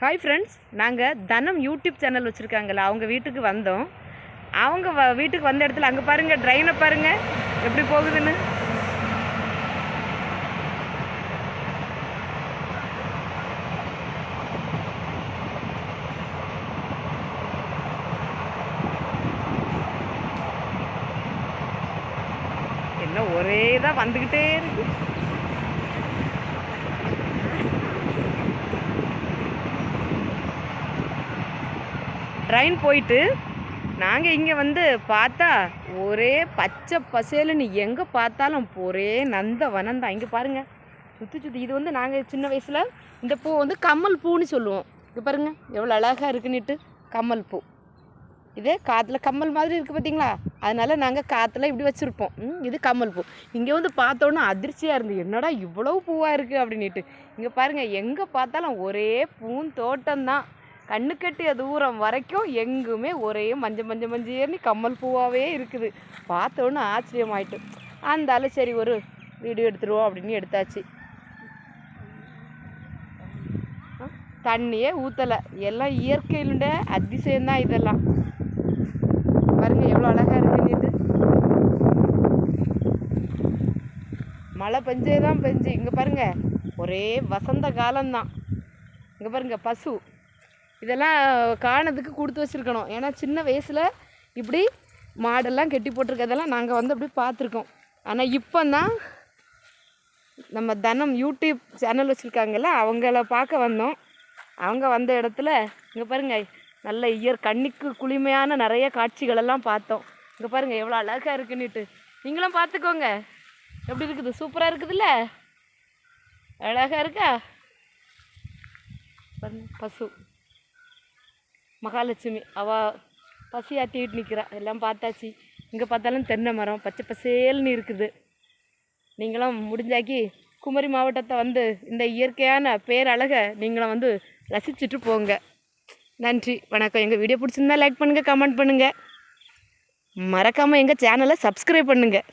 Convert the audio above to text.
Hi friends, நாங்கள் தனம் YouTube channel வச்சுருக்காங்கல்ல, அவங்க வீட்டுக்கு வந்தோம். அவங்க வீட்டுக்கு வந்த இடத்துல அங்கே பாருங்கள், ட்ரெயினை பாருங்கள் எப்படி போகுதுன்னு. என்ன ஒரே தான் வந்துக்கிட்டே இருக்கு. ட்ரெயின் போயிட்டு நாங்கள் இங்கே வந்து பார்த்தா ஒரே பச்சை பசேலுன்னு எங்கே பார்த்தாலும் ஒரே நந்தவனம் தான். இங்கே பாருங்கள், சுற்றி இது வந்து நாங்கள் சின்ன வயசில் இந்த பூ வந்து கம்மல் பூன்னு சொல்லுவோம். இங்கே பாருங்கள் எவ்வளோ அழகாக இருக்குன்னுட்டு. கம்மல் பூ இதே காற்றுல கம்மல் மாதிரி இருக்குது பார்த்தீங்களா, அதனால் நாங்கள் காற்றுல இப்படி வச்சுருப்போம். இது கம்மல் பூ. இங்கே வந்து பார்த்தோன்னா அதிர்ச்சியாக இருந்து என்னடா இவ்வளோ பூவாக இருக்குது அப்படின்ட்டு. இங்கே பாருங்கள், எங்கே பார்த்தாலும் ஒரே பூந்தோட்டம்தான். கண்ணு கட்டிய தூரம் வரைக்கும் எங்குமே ஒரே மஞ்சேர்னு கம்மல் பூவாகவே இருக்குது. பார்த்தோன்னு ஆச்சரியமாயிட்டு அந்த சரி ஒரு வீடியோ எடுத்துருவோம் அப்படின்னு எடுத்தாச்சு. தண்ணியே ஊற்றலை, எல்லாம் இயற்கையிலுண்ட அதிசயம்தான் இதெல்லாம். பாருங்க எவ்வளோ அழகாக இருக்குன்னு. மழை பெஞ்சே தான் பெஞ்சு. இங்கே பாருங்க ஒரே வசந்த காலம்தான். இங்கே பாருங்க பசு, இதெல்லாம் காணதுக்கு கொடுத்து வச்சுருக்கணும். ஏன்னா சின்ன வயசில் இப்படி மாடெல்லாம் கெட்டி போட்டிருக்கதெல்லாம் நாங்கள் வந்து அப்படி பார்த்துருக்கோம். ஆனால் இப்போ தான் நம்ம தனம் யூடியூப் சேனல் வச்சுருக்காங்கல்ல, அவங்கள பார்க்க வந்தோம். அவங்க வந்த இடத்துல இங்கே பாருங்கள் நல்ல கண்ணுக்கு குளிமையான நிறைய காட்சிகளெல்லாம் பார்த்தோம். இங்கே பாருங்கள் எவ்வளோ அழகாக இருக்குன்னுட்டு. நீங்களும் பார்த்துக்கோங்க எப்படி இருக்குது. சூப்பராக இருக்குதுல்ல, அழகாக இருக்கா. பசு மகாலட்சுமி அவள் பசி ஆற்றிக்கிட்டு நிற்கிறா. எல்லாம் பார்த்தாச்சு. இங்கே பார்த்தாலும் தென்னை மரம் பச்சை பசேல்னு இருக்குது. நீங்களும் முடிஞ்சாக்கி குமரி மாவட்டத்தை வந்து இந்த இயற்கையான பேரழகை நீங்களும் வந்து ரசிச்சுட்டு போங்க. நன்றி, வணக்கம். எங்கள் வீடியோ பிடிச்சிருந்தா லைக் பண்ணுங்கள், கமெண்ட் பண்ணுங்கள், மறக்காமல் எங்கள் சேனலை சப்ஸ்கிரைப் பண்ணுங்கள்.